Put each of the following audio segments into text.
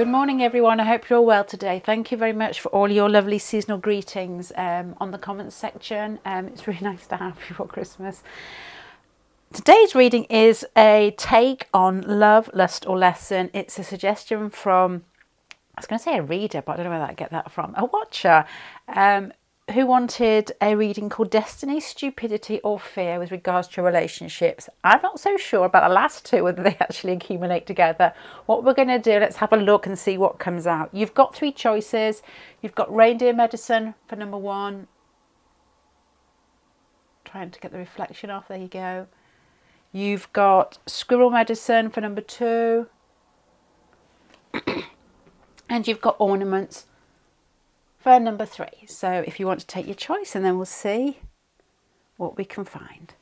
Good morning everyone, I hope you're all well today. Thank you very much for all your lovely seasonal greetings on the comments section. It's really nice to have before Christmas. Today's reading is a take on love, lust or lesson. It's a suggestion from, I was going to say a reader, but I don't know where I get that from, a watcher who wanted a reading called Destiny, Stupidity or Fear with regards to relationships. I'm not so sure about the last two, whether they actually accumulate together. What we're going to do, let's have a look and see what comes out. You've got three choices. You've got reindeer medicine for number one. Trying to get the reflection off, there you go. You've got squirrel medicine for number two. And you've got ornaments for number three. So if you want to take your choice, and then we'll see what we can find.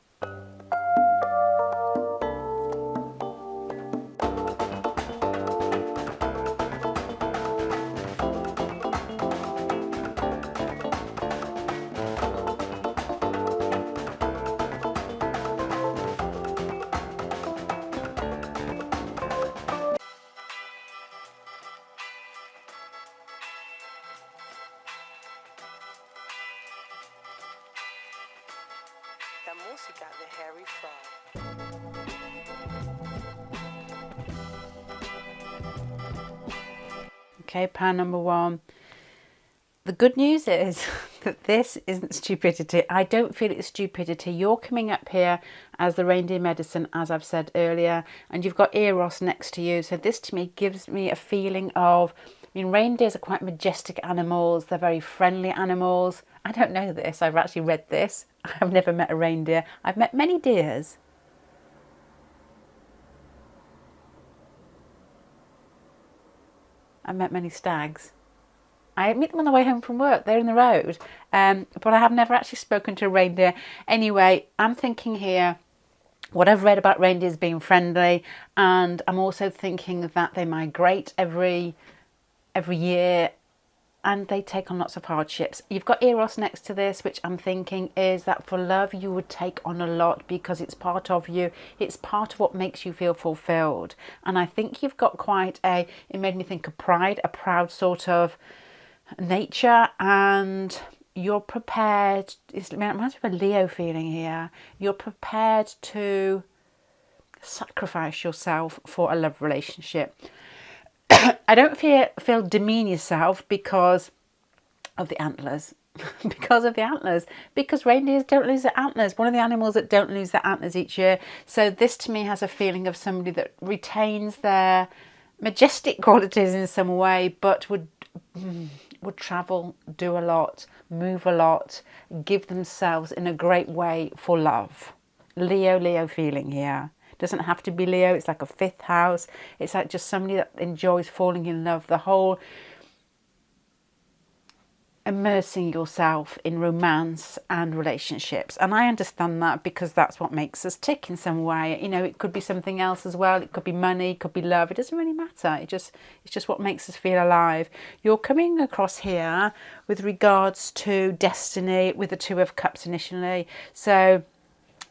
La música de Harry Fraud. Okay, pan number one. The good news is that this isn't stupidity. I don't feel it's stupidity. You're coming up here as the reindeer medicine, as I've said earlier, and you've got Eros next to you. So this to me gives me a feeling of, reindeers are quite majestic animals. They're very friendly animals. I don't know this. I've actually read this. I've never met a reindeer. I've met many deers. I've met many stags. I meet them on the way home from work. They're in the road. But I have never actually spoken to a reindeer. Anyway, I'm thinking here, what I've read about reindeers being friendly, and I'm also thinking that they migrate every year, and they take on lots of hardships. You've got Eros next to this, which I'm thinking is that for love you would take on a lot because it's part of you. It's part of what makes you feel fulfilled. And I think you've got quite it made me think of pride, a proud sort of nature, and you're prepared. It reminds me of a Leo feeling here. You're prepared to sacrifice yourself for a love relationship. I don't feel demean yourself because of the antlers. Because reindeers don't lose their antlers. One of the animals that don't lose their antlers each year. So this to me has a feeling of somebody that retains their majestic qualities in some way, but would travel, do a lot, move a lot, give themselves in a great way for love. Leo feeling here. Doesn't have to be Leo. It's like a fifth house. It's like just somebody that enjoys falling in love. The whole immersing yourself in romance and relationships. And I understand that because that's what makes us tick in some way. It could be something else as well. It could be money, it could be love. It doesn't really matter. It's just what makes us feel alive. You're coming across here with regards to destiny with the Two of Cups initially. So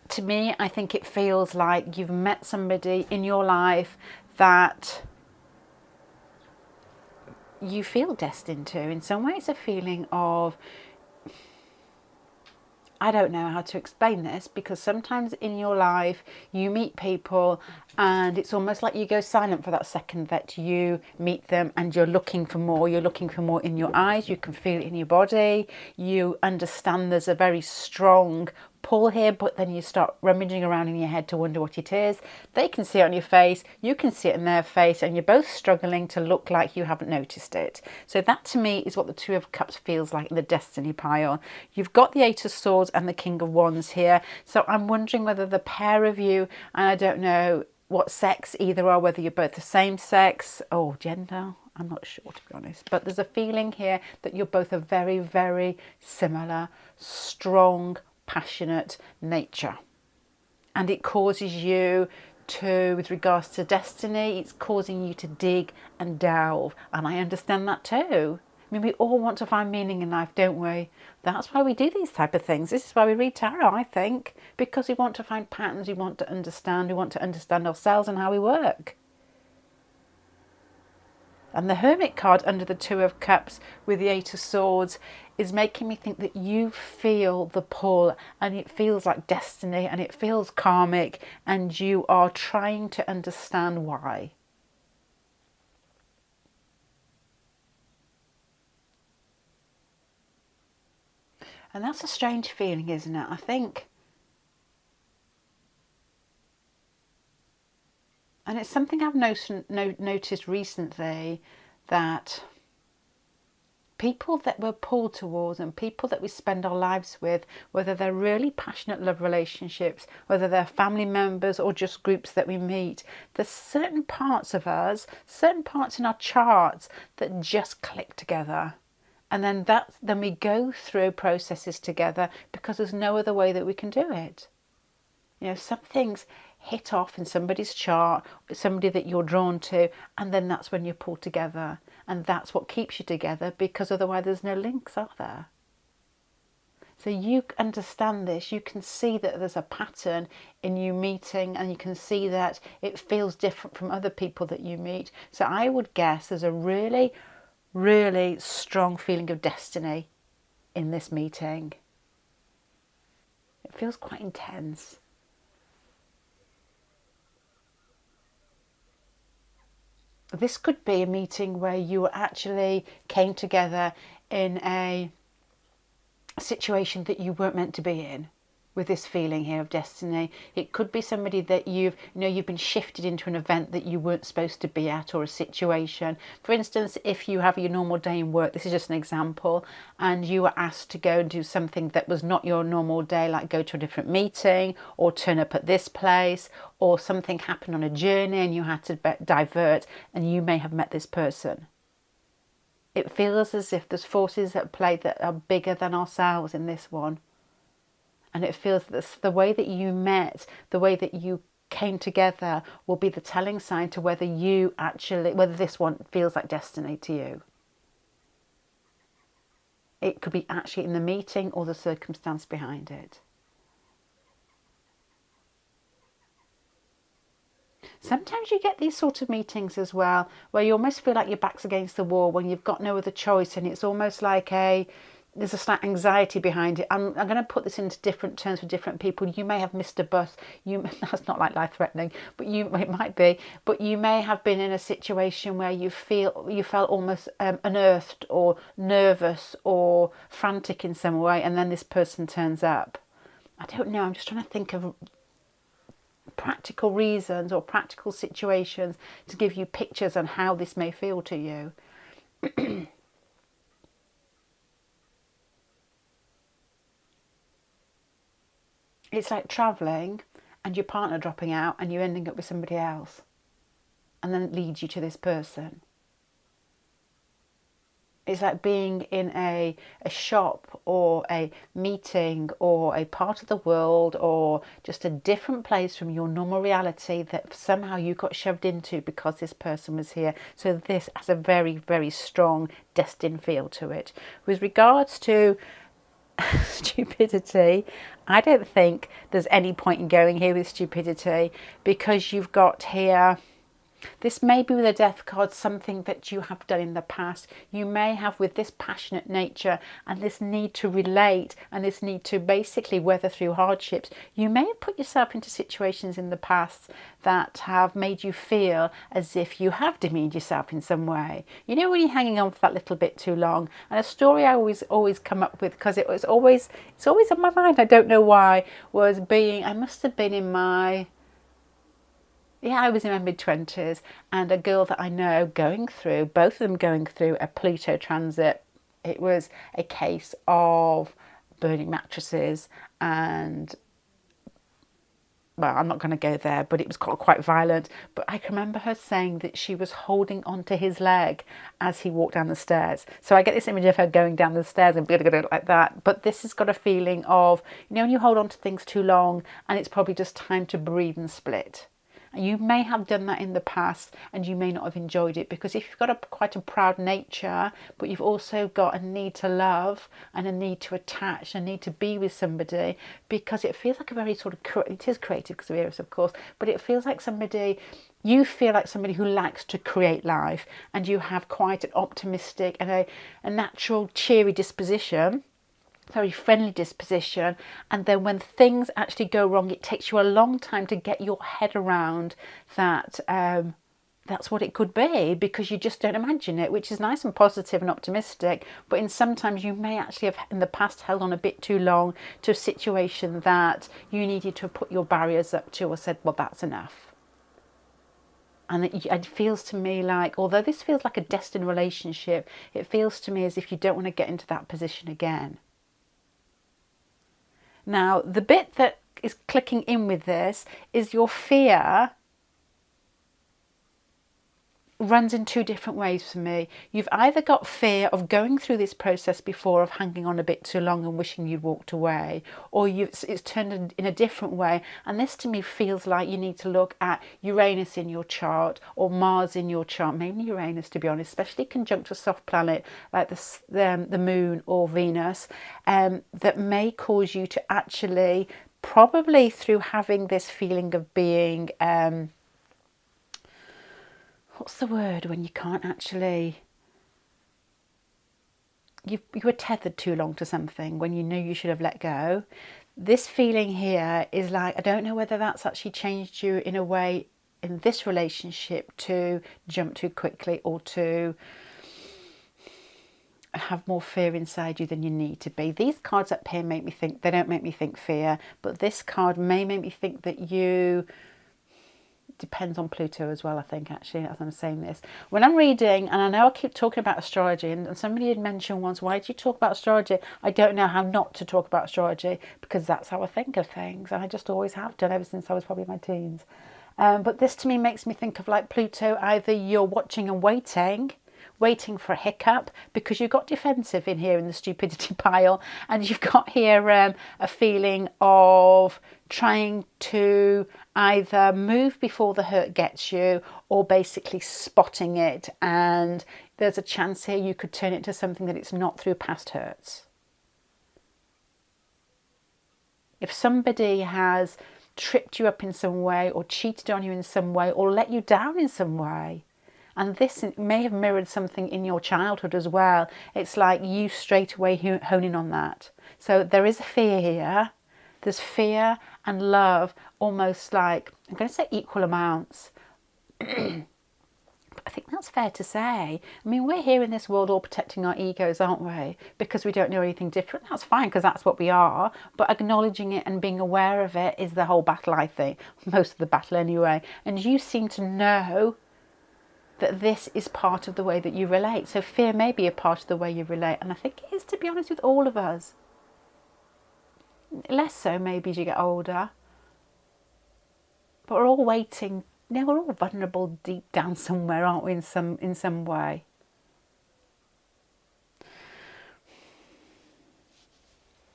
to me, I think it feels like you've met somebody in your life that you feel destined to. In some ways, a feeling of, I don't know how to explain this, because sometimes in your life you meet people and it's almost like you go silent for that second that you meet them, and you're looking for more. You're looking for more in your eyes. You can feel it in your body. You understand there's a very strong pull here, but then you start rummaging around in your head to wonder what it is. They can see it on your face, you can see it in their face, and you're both struggling to look like you haven't noticed it. So that to me is what the Two of Cups feels like in the destiny pile. You've got the Eight of Swords and the King of Wands here. So I'm wondering whether the pair of you, and I don't know what sex either are, whether you're both the same sex or gender, I'm not sure, to be honest. But there's a feeling here that you're both a very, very similar, strong, passionate nature, and it causes you to, with regards to destiny, it's causing you to dig and delve, and I understand that too. We all want to find meaning in life, don't we? That's why we do these type of things. This is why we read tarot, I think, because we want to find patterns, we want to understand ourselves and how we work. And the Hermit card under the Two of Cups with the Eight of Swords is making me think that you feel the pull, and it feels like destiny, and it feels karmic, and you are trying to understand why. And that's a strange feeling, isn't it? I think, and it's something I've noticed recently, that people that we're pulled towards and people that we spend our lives with, whether they're really passionate love relationships, whether they're family members or just groups that we meet, there's certain parts of us, certain parts in our charts that just click together. And then we go through processes together because there's no other way that we can do it. You know, some things hit off in somebody's chart, somebody that you're drawn to, and then that's when you're pulled together. And that's what keeps you together, because otherwise there's no links, are there? So you understand this, you can see that there's a pattern in you meeting, and you can see that it feels different from other people that you meet. So I would guess there's a really, really strong feeling of destiny in this meeting. It feels quite intense. This could be a meeting where you actually came together in a situation that you weren't meant to be in, with this feeling here of destiny. It could be somebody that you've been shifted into an event that you weren't supposed to be at, or a situation. For instance, if you have your normal day in work, this is just an example, and you were asked to go and do something that was not your normal day, like go to a different meeting or turn up at this place, or something happened on a journey and you had to divert, and you may have met this person. It feels as if there's forces at play that are bigger than ourselves in this one. And it feels that the way that you met, the way that you came together, will be the telling sign to whether this one feels like destiny to you. It could be actually in the meeting or the circumstance behind it. Sometimes you get these sort of meetings as well, where you almost feel like your back's against the wall when you've got no other choice, and it's almost like there's a slight anxiety behind it. I'm going to put this into different terms for different people. You may have missed a bus. That's not like life-threatening, but it might be. But you may have been in a situation where you felt almost unearthed or nervous or frantic in some way, and then this person turns up. I don't know. I'm just trying to think of practical reasons or practical situations to give you pictures on how this may feel to you. It's like travelling and your partner dropping out and you ending up with somebody else, and then it leads you to this person. It's like being in a shop or a meeting or a part of the world or just a different place from your normal reality that somehow you got shoved into because this person was here. So this has a very, very strong destined feel to it. With regards to stupidity, I don't think there's any point in going here with stupidity, because you've got here, this may be with a death card, something that you have done in the past. You may have, with this passionate nature and this need to relate and this need to basically weather through hardships, you may have put yourself into situations in the past that have made you feel as if you have demeaned yourself in some way. You know, when you're hanging on for that little bit too long. And a story I always come up with, because it's always on my mind, I don't know why, was I must have been in my... I was in my mid-20s, and a girl that I know both of them going through a Pluto transit. It was a case of burning mattresses and, well, I'm not going to go there, but it was quite violent. But I can remember her saying that she was holding onto his leg as he walked down the stairs. So I get this image of her going down the stairs and like that. But this has got a feeling of, when you hold on to things too long and it's probably just time to breathe and split. And you may have done that in the past and you may not have enjoyed it, because if you've got quite a proud nature, but you've also got a need to love and a need to attach, and a need to be with somebody, because it feels like a very sort of, it is creative because of Eros, of course, but it feels like somebody You feel like somebody who likes to create life, and you have quite an optimistic and a natural cheery disposition, very friendly disposition. And then when things actually go wrong, it takes you a long time to get your head around that that's what it could be, because you just don't imagine it, which is nice and positive and optimistic. But in sometimes you may actually have in the past held on a bit too long to a situation that you needed to put your barriers up to, or said, well, that's enough. And it feels to me like, although this feels like a destined relationship, it feels to me as if you don't want to get into that position again. Now, the bit that is clicking in with this is your fear runs in two different ways for me. You've either got fear of going through this process before, of hanging on a bit too long and wishing you'd walked away, or it's turned in a different way. And this to me feels like you need to look at Uranus in your chart, or Mars in your chart, mainly Uranus to be honest, especially conjunct a soft planet like the Moon or Venus, that may cause you to actually, probably through having this feeling of being what's the word when you can't actually, you were tethered too long to something when you knew you should have let go. This feeling here is like, I don't know whether that's actually changed you in a way in this relationship to jump too quickly, or to have more fear inside you than you need to be. These cards up here make me think, they don't make me think fear, but this card may make me think that you, depends on Pluto as well, I think, actually, as I'm saying this. When I'm reading, and I know I keep talking about astrology, and somebody had mentioned once, why do you talk about astrology? I don't know how not to talk about astrology, because that's how I think of things, and I just always have done ever since I was probably in my teens. But this to me makes me think of like Pluto, either you're watching and waiting for a hiccup, because you've got defensive in here in the stupidity pile, and you've got here a feeling of trying to either move before the hurt gets you, or basically spotting it, and there's a chance here you could turn it to something that it's not through past hurts. If somebody has tripped you up in some way, or cheated on you in some way, or let you down in some way, and this may have mirrored something in your childhood as well, it's like you straight away honing on that. So there is a fear here. There's fear and love, almost like, I'm going to say equal amounts. But I think that's fair to say. I mean, we're here in this world all protecting our egos, aren't we? Because we don't know anything different. That's fine, because that's what we are. But acknowledging it and being aware of it is the whole battle, I think. Most of the battle anyway. And you seem to know that this is part of the way that you relate. So fear may be a part of the way you relate. And I think it is, to be honest, with all of us. Less so maybe as you get older. But we're all waiting. You know, we're all vulnerable deep down somewhere, aren't we, in some way.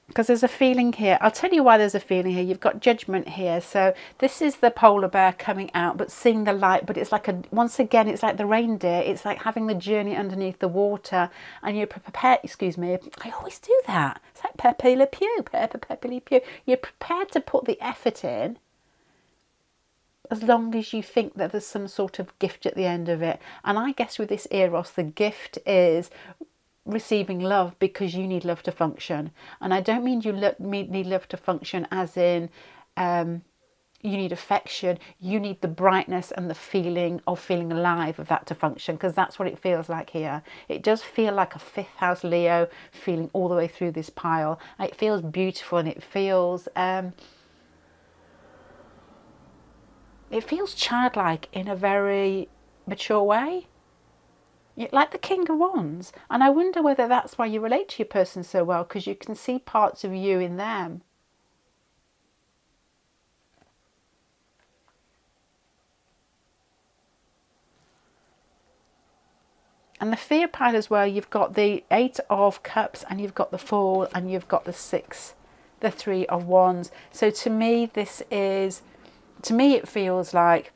Because there's a feeling here. I'll tell you why there's a feeling here. You've got judgment here. So this is the polar bear coming out, but seeing the light. But it's like once again, it's like the reindeer. It's like having the journey underneath the water. And you're prepared, excuse me, I always do that. It's like Pepe Le Pew, Pepe Le Pew. You're prepared to put the effort in, as long as you think that there's some sort of gift at the end of it. And I guess with this Eros, the gift is receiving love, because you need love to function. And I don't mean you need love to function as in you need affection. You need the brightness and the feeling of feeling alive of that to function, because that's what it feels like here. It does feel like a fifth house Leo feeling all the way through this pile. It feels beautiful, and it feels childlike in a very mature way. Like the King of Wands. And I wonder whether that's why you relate to your person so well, because you can see parts of you in them. And the fear pile as well, you've got the 8 of Cups, and you've got the Fool, and you've got the 3 of Wands. So to me, it feels like,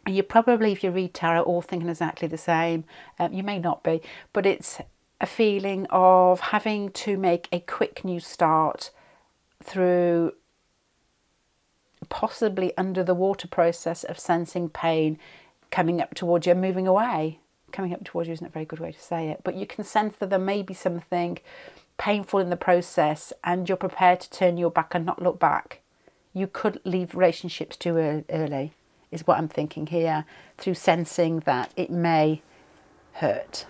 and you probably, if you read tarot, all thinking exactly the same. You may not be, but it's a feeling of having to make a quick new start through possibly under the water process of sensing pain coming up towards you and moving away. Coming up towards you isn't a very good way to say it, but you can sense that there may be something painful in the process and you're prepared to turn your back and not look back. You could leave relationships too early, is what I'm thinking here, through sensing that it may hurt.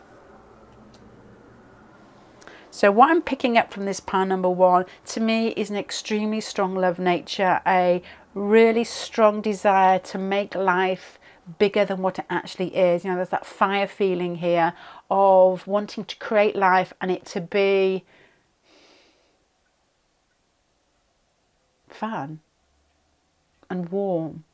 So what I'm picking up from this pile number 1, to me, is an extremely strong love nature, a really strong desire to make life bigger than what it actually is. You know, there's that fire feeling here of wanting to create life and it to be fun and warm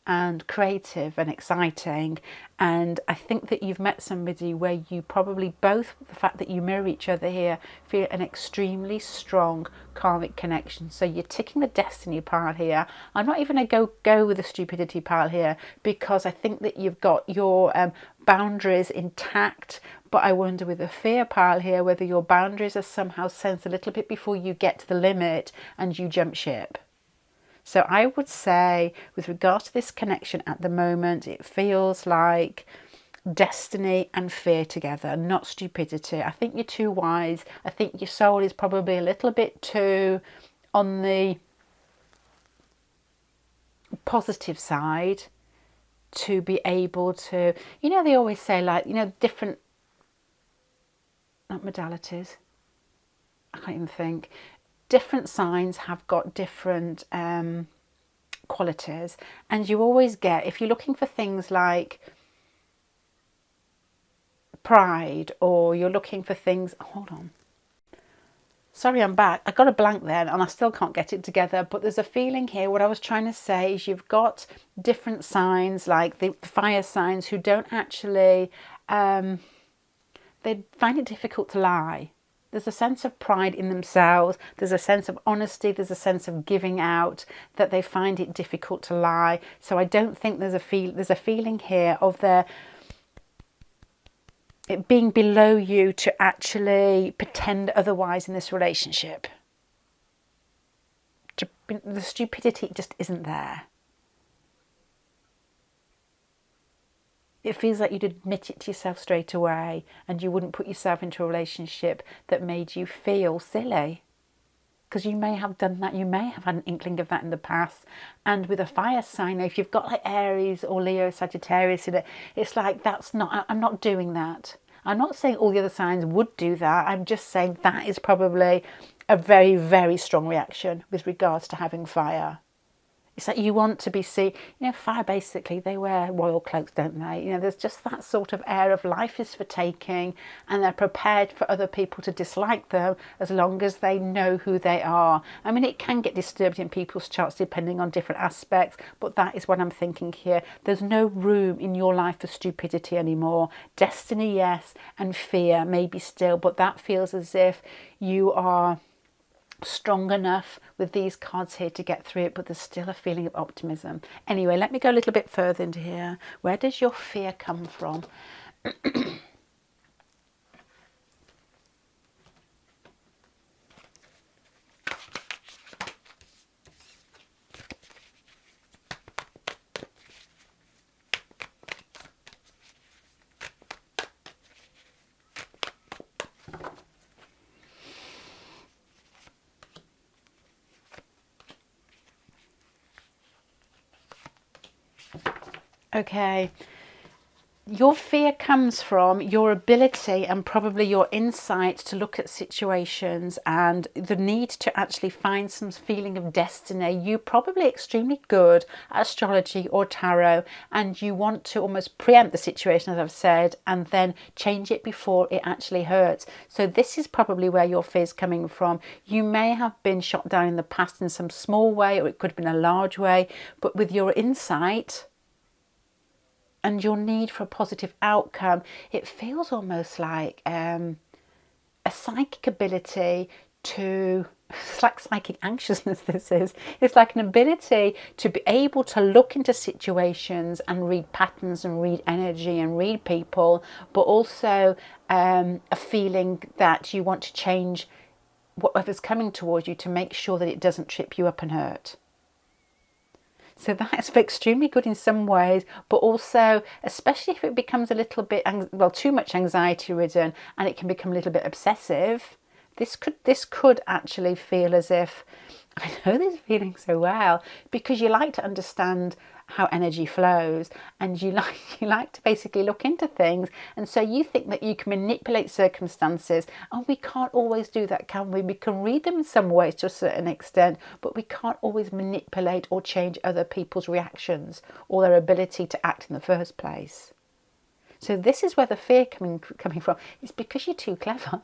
and creative and exciting. And I think that you've met somebody where you probably both, the fact that you mirror each other here, feel an extremely strong karmic connection. So you're ticking the destiny pile here. I'm not even going to go with the stupidity pile here, because I think that you've got your boundaries intact. But I wonder with the fear pile here whether your boundaries are somehow sensed a little bit before you get to the limit and you jump ship. So I would say, with regard to this connection at the moment, it feels like destiny and fear together, not stupidity. I think you're too wise. I think your soul is probably a little bit too on the positive side to be able to, you know, they always say, like, you know, different, not modalities, I can't even think. Different signs have got different qualities, and you always get, if you're looking for things like pride, or you're looking for things, hold on, sorry, I'm back, I got a blank then and I still can't get it together, but there's a feeling here. What I was trying to say is you've got different signs, like the fire signs, who don't actually they find it difficult to lie. There's a sense of pride in themselves. There's a sense of honesty. There's a sense of giving out, that they find it difficult to lie. So I don't think there's a feeling here of it being below you to actually pretend otherwise in this relationship. The stupidity just isn't there. It feels like you'd admit it to yourself straight away, and you wouldn't put yourself into a relationship that made you feel silly. Because you may have done that, you may have had an inkling of that in the past. And with a fire sign, if you've got like Aries or Leo, Sagittarius in it, it's like, I'm not doing that. I'm not saying all the other signs would do that. I'm just saying that is probably a very, very strong reaction with regards to having fire. It's like you want to be seen. You know, fire, basically, they wear royal cloaks, don't they? You know, there's just that sort of air of life is for taking, and they're prepared for other people to dislike them as long as they know who they are. I mean, it can get disturbed in people's charts depending on different aspects, but that is what I'm thinking here. There's no room in your life for stupidity anymore. Destiny, yes, and fear maybe still, but that feels as if you are strong enough with these cards here to get through it, but there's still a feeling of optimism. Anyway, let me go a little bit further into here. Where does your fear come from? Okay, your fear comes from your ability and probably your insight to look at situations and the need to actually find some feeling of destiny. You're probably extremely good at astrology or tarot, and you want to almost preempt the situation, as I've said, and then change it before it actually hurts. So this is probably where your fear is coming from. You may have been shot down in the past in some small way, or it could have been a large way, but with your insight and your need for a positive outcome, it feels almost like a psychic ability to, it's like psychic anxiousness this is. It's like an ability to be able to look into situations and read patterns and read energy and read people, but also a feeling that you want to change whatever's coming towards you to make sure that it doesn't trip you up and hurt. So that's extremely good in some ways, but also, especially if it becomes a little bit, well, too much anxiety ridden, and it can become a little bit obsessive. This could actually feel as if, I know this feeling so well, because you like to understand how energy flows, and you like to basically look into things, and so you think that you can manipulate circumstances, and we can't always do that, can we? We can read them in some ways to a certain extent, but we can't always manipulate or change other people's reactions or their ability to act in the first place. So this is where the fear coming from. It's because you're too clever.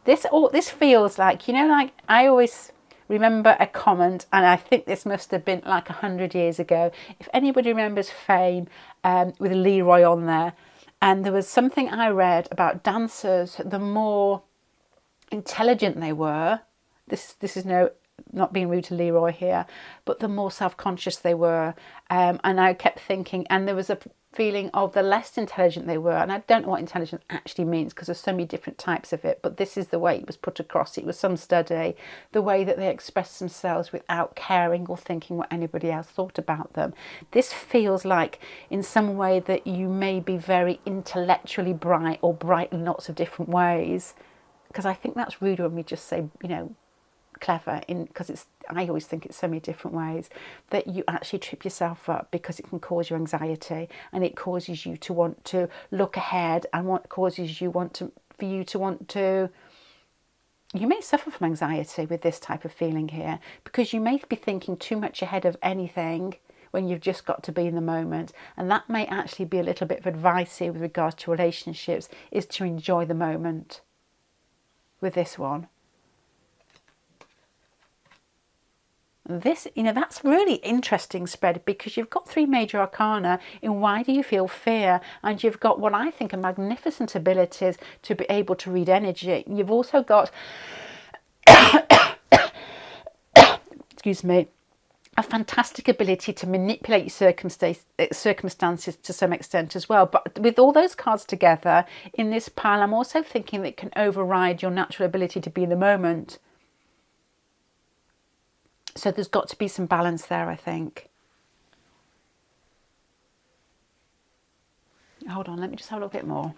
This feels like, like I always remember a comment, and I think this must have been like 100 years ago. If anybody remembers Fame, with Leroy on there, and there was something I read about dancers, the more intelligent they were, this is not being rude to Leroy here, but the more self-conscious they were, and I kept thinking, and there was a feeling of the less intelligent they were, and I don't know what intelligence actually means because there's so many different types of it, but this is the way it was put across. It was some study, the way that they expressed themselves without caring or thinking what anybody else thought about them. This feels like in some way that you may be very intellectually bright, or bright in lots of different ways, because I think that's rude when we just say, clever, because I always think it's so many different ways, that you actually trip yourself up because it can cause you anxiety, and it causes you to want to look ahead, and you may suffer from anxiety with this type of feeling here, because you may be thinking too much ahead of anything when you've just got to be in the moment. And that may actually be a little bit of advice here with regards to relationships, is to enjoy the moment with this one. This, that's really interesting spread, because you've got 3 major arcana in why do you feel fear, and you've got what I think are magnificent abilities to be able to read energy. You've also got excuse me, a fantastic ability to manipulate circumstances to some extent as well. But with all those cards together in this pile, I'm also thinking that it can override your natural ability to be in the moment. So there's got to be some balance there, I think. Hold on, let me just have a little bit more.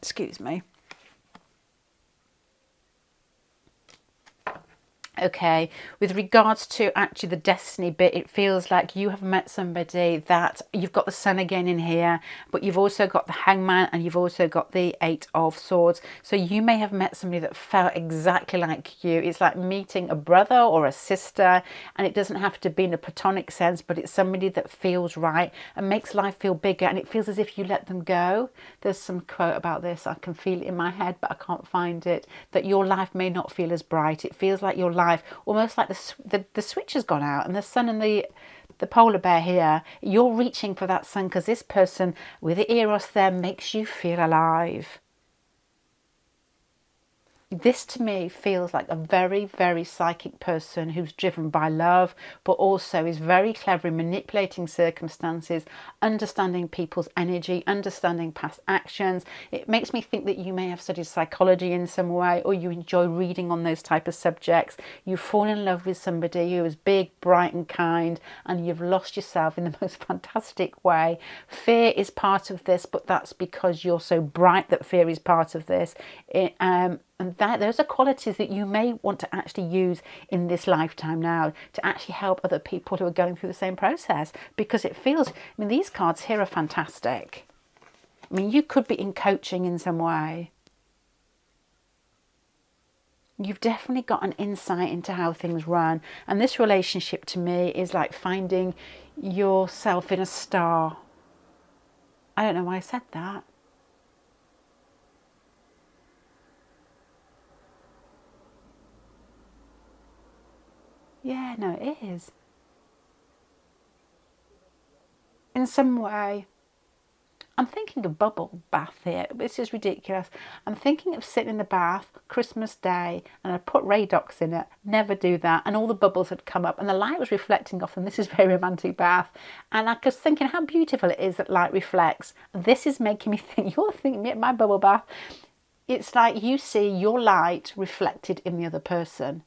Excuse me. Okay, with regards to actually the destiny bit, it feels like you have met somebody that you've got the Sun again in here, but you've also got the Hangman, and you've also got the 8 of Swords. So you may have met somebody that felt exactly like you. It's like meeting a brother or a sister, and it doesn't have to be in a platonic sense, but it's somebody that feels right and makes life feel bigger, and it feels as if you let them go. There's some quote about this, I can feel it in my head, but I can't find it, that your life may not feel as bright. It feels like your life, almost like the switch has gone out, and the Sun and the polar bear here, you're reaching for that Sun, because this person with the Eros there makes you feel alive. This to me feels like a very, very psychic person who's driven by love, but also is very clever in manipulating circumstances, understanding people's energy, understanding past actions. It makes me think that you may have studied psychology in some way, or you enjoy reading on those type of subjects. You fall in love with somebody who is big, bright and kind, and you've lost yourself in the most fantastic way. Fear is part of this, but that's because you're so bright that fear is part of this. And those are qualities that you may want to actually use in this lifetime now, to actually help other people who are going through the same process, because it feels, these cards here are fantastic. You could be in coaching in some way. You've definitely got an insight into how things run, and this relationship to me is like finding yourself in a star. I don't know why I said that. Yeah, no, it is. In some way, I'm thinking of bubble bath here. This is ridiculous. I'm thinking of sitting in the bath Christmas Day and I put Radox in it. Never do that. And all the bubbles had come up and the light was reflecting off them. This is a very romantic bath. And I was thinking how beautiful it is that light reflects. This is making me think, you're thinking, my bubble bath. It's like you see your light reflected in the other person.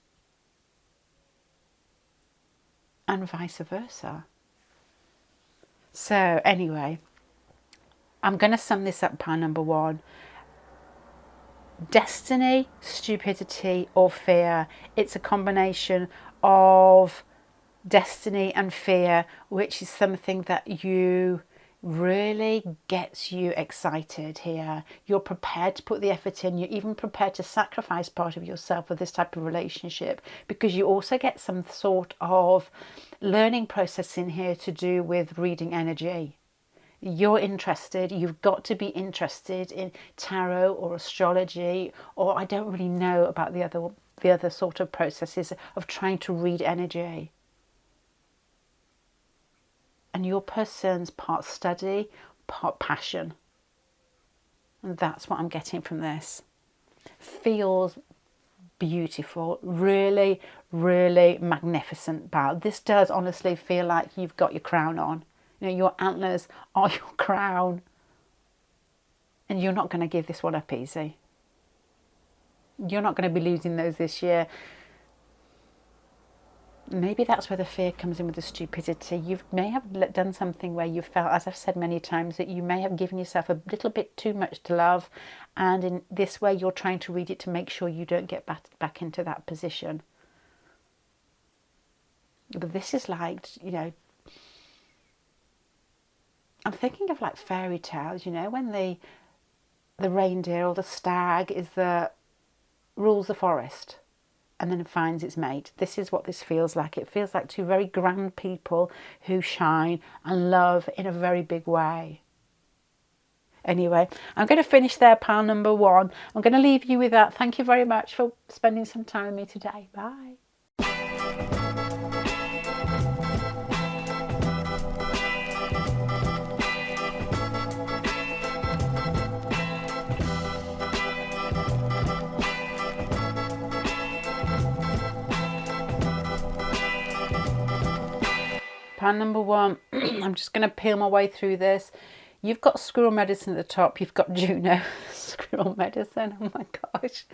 And vice versa. So anyway, I'm going to sum this up, pile number 1. Destiny, stupidity or fear. It's a combination of destiny and fear, which is something that you really gets you excited here. You're prepared to put the effort in. You're even prepared to sacrifice part of yourself for this type of relationship, because you also get some sort of learning process in here to do with reading energy. You're interested, you've got to be interested in tarot or astrology, or I don't really know about the other sort of processes of trying to read energy. And your person's part study, part passion. And that's what I'm getting from this. Feels beautiful, really, really magnificent bow. This does honestly feel like you've got your crown on. You know, your antlers are your crown. And you're not going to give this one up easy. You're not going to be losing those this year. Maybe that's where the fear comes in with the stupidity. You may have done something where you felt, as I've said many times, that you may have given yourself a little bit too much to love. And in this way, you're trying to read it to make sure you don't get back into that position. But this is like, you know, I'm thinking of like fairy tales, you know, when the reindeer or the stag is rules the forest and then finds its mate. This is what this feels like. It feels like two very grand people who shine and love in a very big way. Anyway, I'm going to finish there, pile number 1. I'm going to leave you with that. Thank you very much for spending some time with me today. Bye. Pile number 1, I'm just going to peel my way through this. You've got squirrel medicine at the top. You've got Juno, squirrel medicine. Oh my gosh.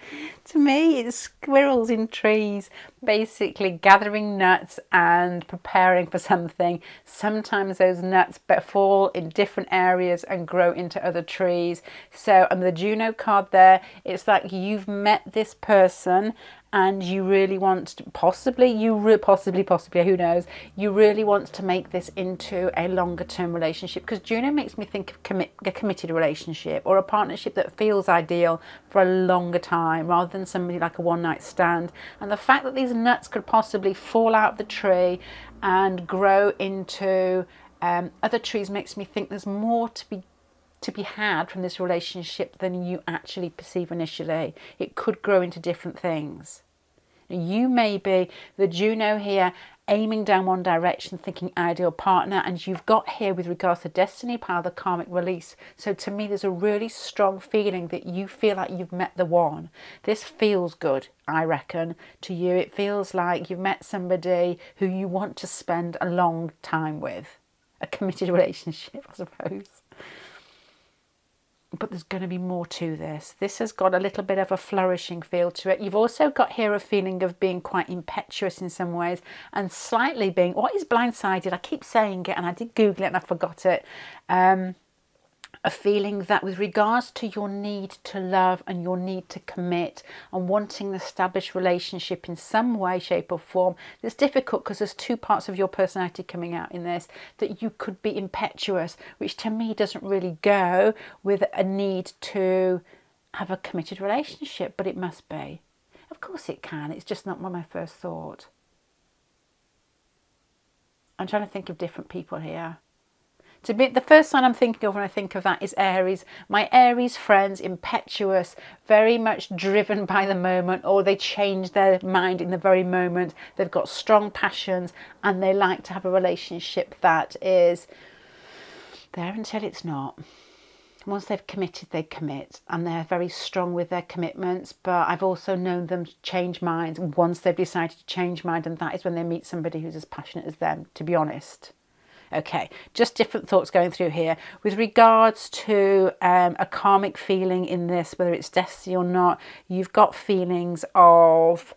To me, it's squirrels in trees, basically gathering nuts and preparing for something. Sometimes those nuts fall in different areas and grow into other trees. So, and the Juno card there, it's like you've met this person and you really want to, possibly, who knows, you really want to make this into a longer term relationship, because Juno makes me think of a committed relationship or a partnership that feels ideal for a longer time rather than somebody like a one night stand. And the fact that these nuts could possibly fall out of the tree and grow into other trees makes me think there's more to be had from this relationship than you actually perceive initially. It could grow into different things. You may be the Juno here aiming down one direction, thinking ideal partner, and you've got here with regards to destiny power, the karmic release. So to me, there's a really strong feeling that you feel like you've met the one. This feels good, I reckon, to you. It feels like you've met somebody who you want to spend a long time with. A committed relationship, I suppose. But there's going to be more to this. This has got a little bit of a flourishing feel to it. You've also got here a feeling of being quite impetuous in some ways and slightly being, what is blindsided? I keep saying it and I did Google it and I forgot it. A feeling that with regards to your need to love and your need to commit and wanting an established relationship in some way, shape or form, it's difficult because there's two parts of your personality coming out in this, that you could be impetuous, which to me doesn't really go with a need to have a committed relationship, but it must be. Of course it can, it's just not my first thought. I'm trying to think of different people here. To be the first sign I'm thinking of when I think of that is Aries. My Aries friends, impetuous, very much driven by the moment, or they change their mind in the very moment. They've got strong passions and they like to have a relationship that is there until it's not. once they've committed, they commit, and they're very strong with their commitments. But I've also known them change minds once they've decided to change mind, and that is when they meet somebody who's as passionate as them, to be honest. Okay, just different thoughts going through here. With regards to a karmic feeling in this, whether it's destiny or not, you've got feelings of,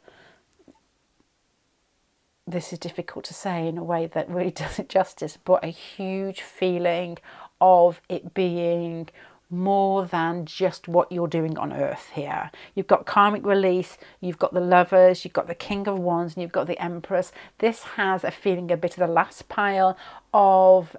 this is difficult to say in a way that really does it justice, but a huge feeling of it being more than just what you're doing on earth here. You've got karmic release, you've got the Lovers, you've got the King of Wands, and you've got the Empress. This has a feeling, a bit of the last pile, of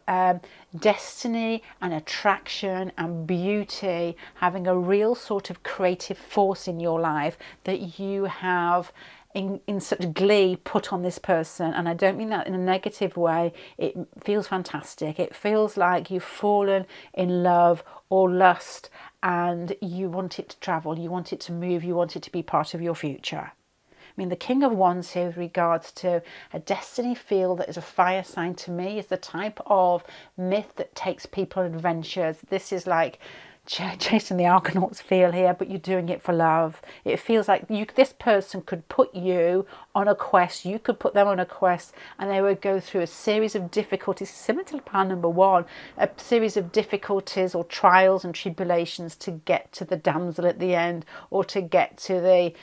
destiny and attraction and beauty, having a real sort of creative force in your life that you have in such glee put on this person. And I don't mean that in a negative way. It feels fantastic. It feels like you've fallen in love or lust, and you want it to travel, you want it to move, you want it to be part of your future. I mean, the King of Wands here with regards to a destiny field that is a fire sign, to me is the type of myth that takes people on adventures. This is like chasing the Argonauts feel here, but you're doing it for love. It feels like this person could put you on a quest, you could put them on a quest, and they would go through a series of difficulties, similar to pile number one, a series of difficulties or trials and tribulations to get to the damsel at the end, or to get to the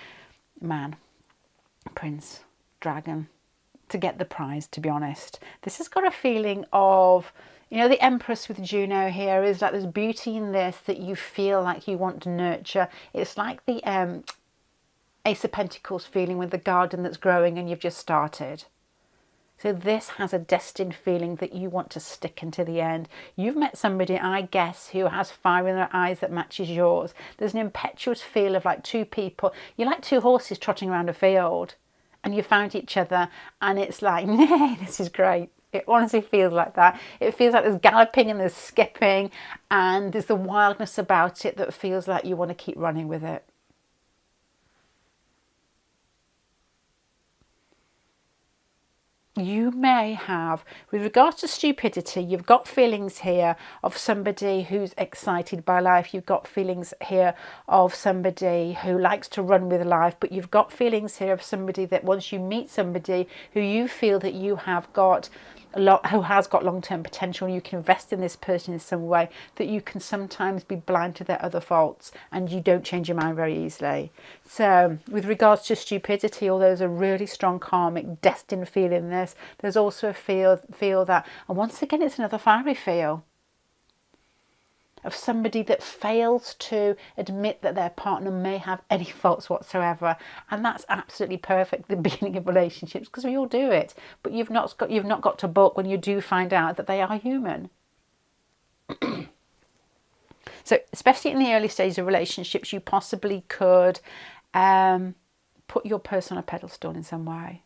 man, prince, dragon, to get the prize, to be honest. This has got a feeling of, you know, the Empress with Juno here is like there's beauty in this that you feel like you want to nurture. It's like the Ace of Pentacles feeling with the garden that's growing and you've just started. So this has a destined feeling that you want to stick into the end. You've met somebody, I guess, who has fire in their eyes that matches yours. There's an impetuous feel of like two people. You're like two horses trotting around a field, and you found each other, and it's like, nay, this is great. It honestly feels like that. It feels like there's galloping and there's skipping, and there's the wildness about it that feels like you want to keep running with it. You may have, with regards to stupidity, you've got feelings here of somebody who's excited by life. You've got feelings here of somebody who likes to run with life, but you've got feelings here of somebody that once you meet somebody who you feel that you have got who has got long-term potential, and you can invest in this person in some way, that you can sometimes be blind to their other faults and you don't change your mind very easily. So with regards to stupidity, although there's a really strong karmic destined feel in this, there's also a feel that, and once again it's another fiery feel of somebody that fails to admit that their partner may have any faults whatsoever. And that's absolutely perfect at the beginning of relationships, because we all do it. But you've not got to balk when you do find out that they are human. So especially in the early stages of relationships, you possibly could put your person on a pedestal in some way.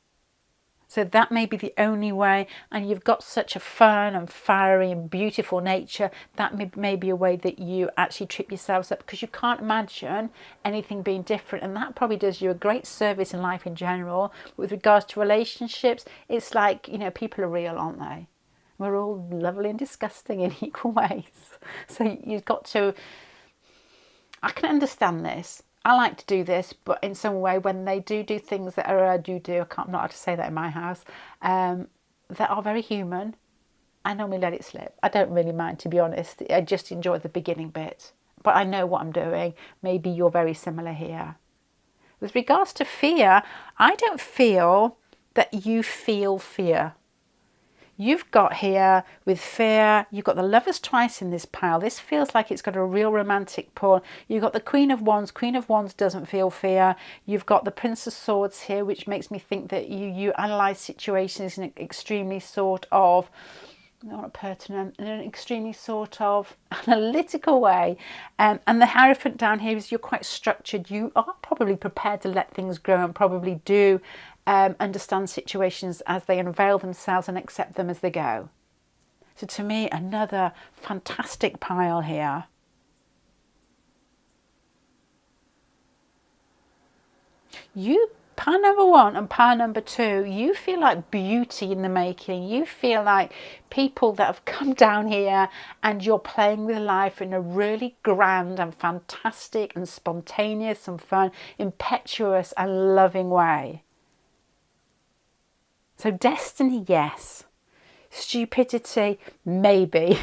So that may be the only way, and you've got such a fun and fiery and beautiful nature, that may be a way that you actually trip yourselves up, because you can't imagine anything being different, and that probably does you a great service in life in general. With regards to relationships, it's like, you know, people are real, aren't they? We're all lovely and disgusting in equal ways. So you've got to, I can understand this. I like to do this, but in some way, when they do things that are I'm not allowed to say that in my house, that are very human, I normally let it slip. I don't really mind, to be honest. I just enjoy the beginning bit. But I know what I'm doing. Maybe you're very similar here. With regards to fear, I don't feel that you feel fear. You've got here with fear, you've got the Lovers twice in this pile. This feels like it's got a real romantic pull. You've got the Queen of Wands. Queen of Wands doesn't feel fear. You've got the Prince of Swords here, which makes me think that you analyse situations in an extremely sort of, not pertinent, in an extremely sort of analytical way. And the Hierophant down here is you're quite structured. You are probably prepared to let things grow and probably do understand situations as they unveil themselves and accept them as they go. So to me, another fantastic pile here. You Pile number 1 and pile number 2, you feel like beauty in the making. You feel like people that have come down here and you're playing with life in a really grand and fantastic and spontaneous and fun, impetuous and loving way. So destiny, yes. Stupidity, maybe.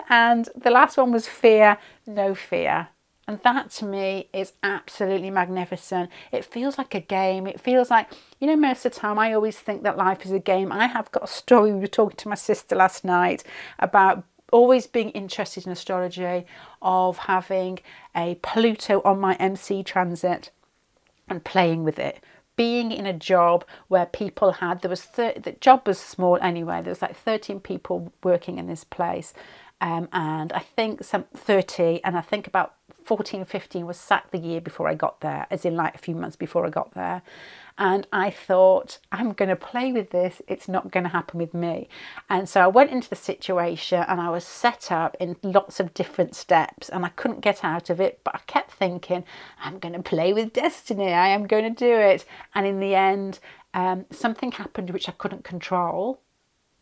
And the last one was fear, no fear. And that to me is absolutely magnificent. It feels like a game. It feels like, you know, most of the time I always think that life is a game. I have got a story. We were talking to my sister last night about always being interested in astrology, of having a Pluto on my MC transit and playing with it. Being in a job where people had, the job was small anyway, there was like 13 people working in this place. And I think 30, and I think about 14, 15 was sacked the year before I got there, as in like a few months before I got there. And I thought, I'm going to play with this. It's not going to happen with me. And so I went into the situation and I was set up in lots of different steps and I couldn't get out of it. But I kept thinking, I'm going to play with destiny. I am going to do it. And in the end, something happened which I couldn't control.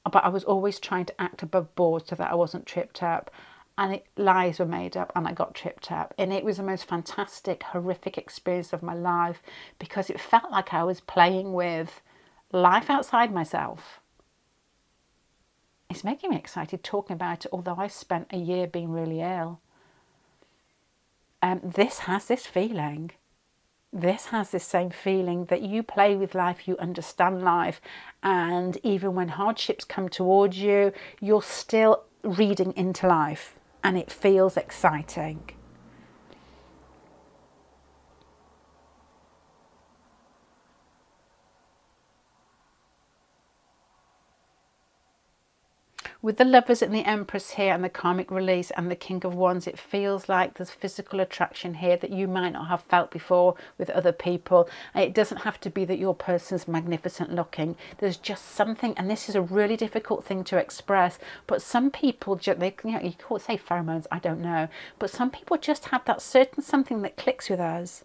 But I was always trying to act above board so that I wasn't tripped up. And lies were made up and I got tripped up. And it was the most fantastic, horrific experience of my life because it felt like I was playing with life outside myself. It's making me excited talking about it, although I spent a year being really ill. This has this feeling. This has this same feeling that you play with life, you understand life, and even when hardships come towards you, you're still reading into life and it feels exciting. With the Lovers and the Empress here and the Karmic Release and the King of Wands, it feels like there's physical attraction here that you might not have felt before with other people. And it doesn't have to be that your person's magnificent looking. There's just something, and this is a really difficult thing to express, but some people, you can't say pheromones, I don't know, but some people just have that certain something that clicks with us.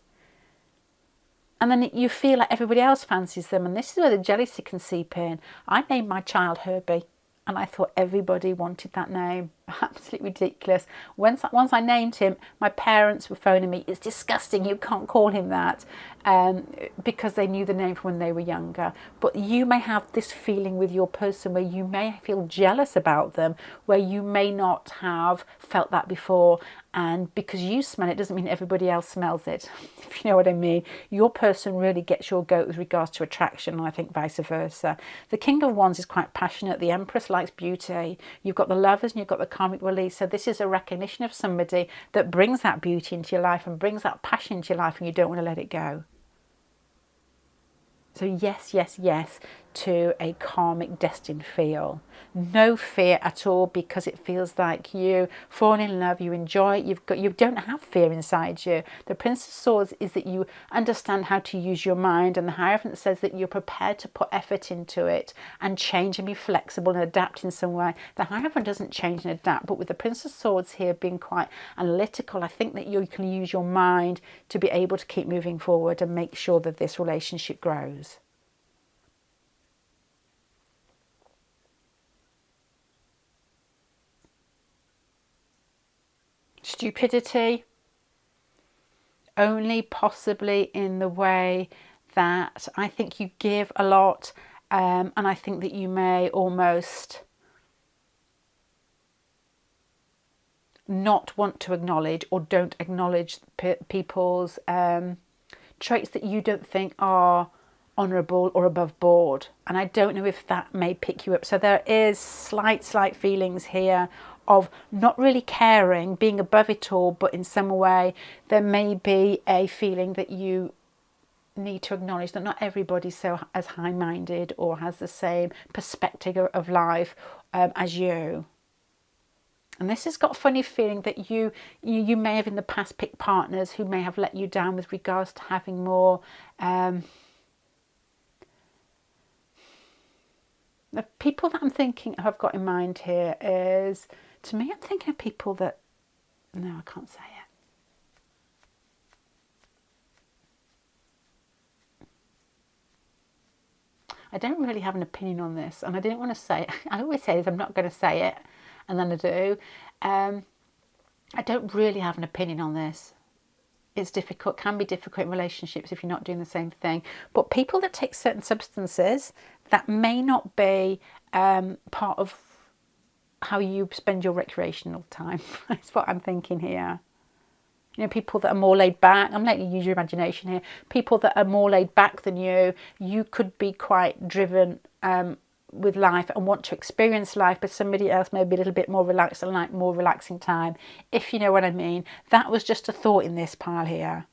And then you feel like everybody else fancies them. And this is where the jealousy can seep in. I named my child Herbie. And I thought everybody wanted that name. Absolutely ridiculous. Once I named him, my parents were phoning me, it's disgusting, you can't call him that, because they knew the name from when they were younger. But you may have this feeling with your person where you may feel jealous about them, where you may not have felt that before. And because you smell it doesn't mean everybody else smells it, if you know what I mean. Your person really gets your goat with regards to attraction, and I think vice versa. The King of Wands is quite passionate. The Empress likes beauty. You've got the Lovers and you've got the Karmic Release. So this is a recognition of somebody that brings that beauty into your life and brings that passion into your life, and you don't want to let it go. So yes, yes, yes to a karmic destined feel. No fear at all, because it feels like you fall in love, you enjoy it, you don't have fear inside you. The Prince of Swords is that you understand how to use your mind, and the Hierophant says that you're prepared to put effort into it and change and be flexible and adapt in some way. The Hierophant doesn't change and adapt, but with the Prince of Swords here being quite analytical, I think that you can use your mind to be able to keep moving forward and make sure that this relationship grows. Stupidity, only possibly in the way that I think you give a lot, and I think that you may almost not want to acknowledge or don't acknowledge people's traits that you don't think are honourable or above board. And I don't know if that may pick you up. So there is slight feelings here of not really caring, being above it all, but in some way there may be a feeling that you need to acknowledge that not everybody's so as high-minded or has the same perspective of life as you. And this has got a funny feeling that you may have in the past picked partners who may have let you down with regards to having more the people that I'm thinking I've got in mind here is, to me, I'm thinking of people that, no, I can't say it. I don't really have an opinion on this, and I didn't want to say it. I always say this, I'm not going to say it, and then I do. I don't really have an opinion on this. It's difficult, can be difficult in relationships if you're not doing the same thing. But people that take certain substances, that may not be part of how you spend your recreational time. That's what I'm thinking here. You know, people that are more laid back, I'm letting you use your imagination here. People that are more laid back than you could be quite driven with life and want to experience life, but somebody else may be a little bit more relaxed and like more relaxing time, if you know what I mean. That was just a thought in this pile here.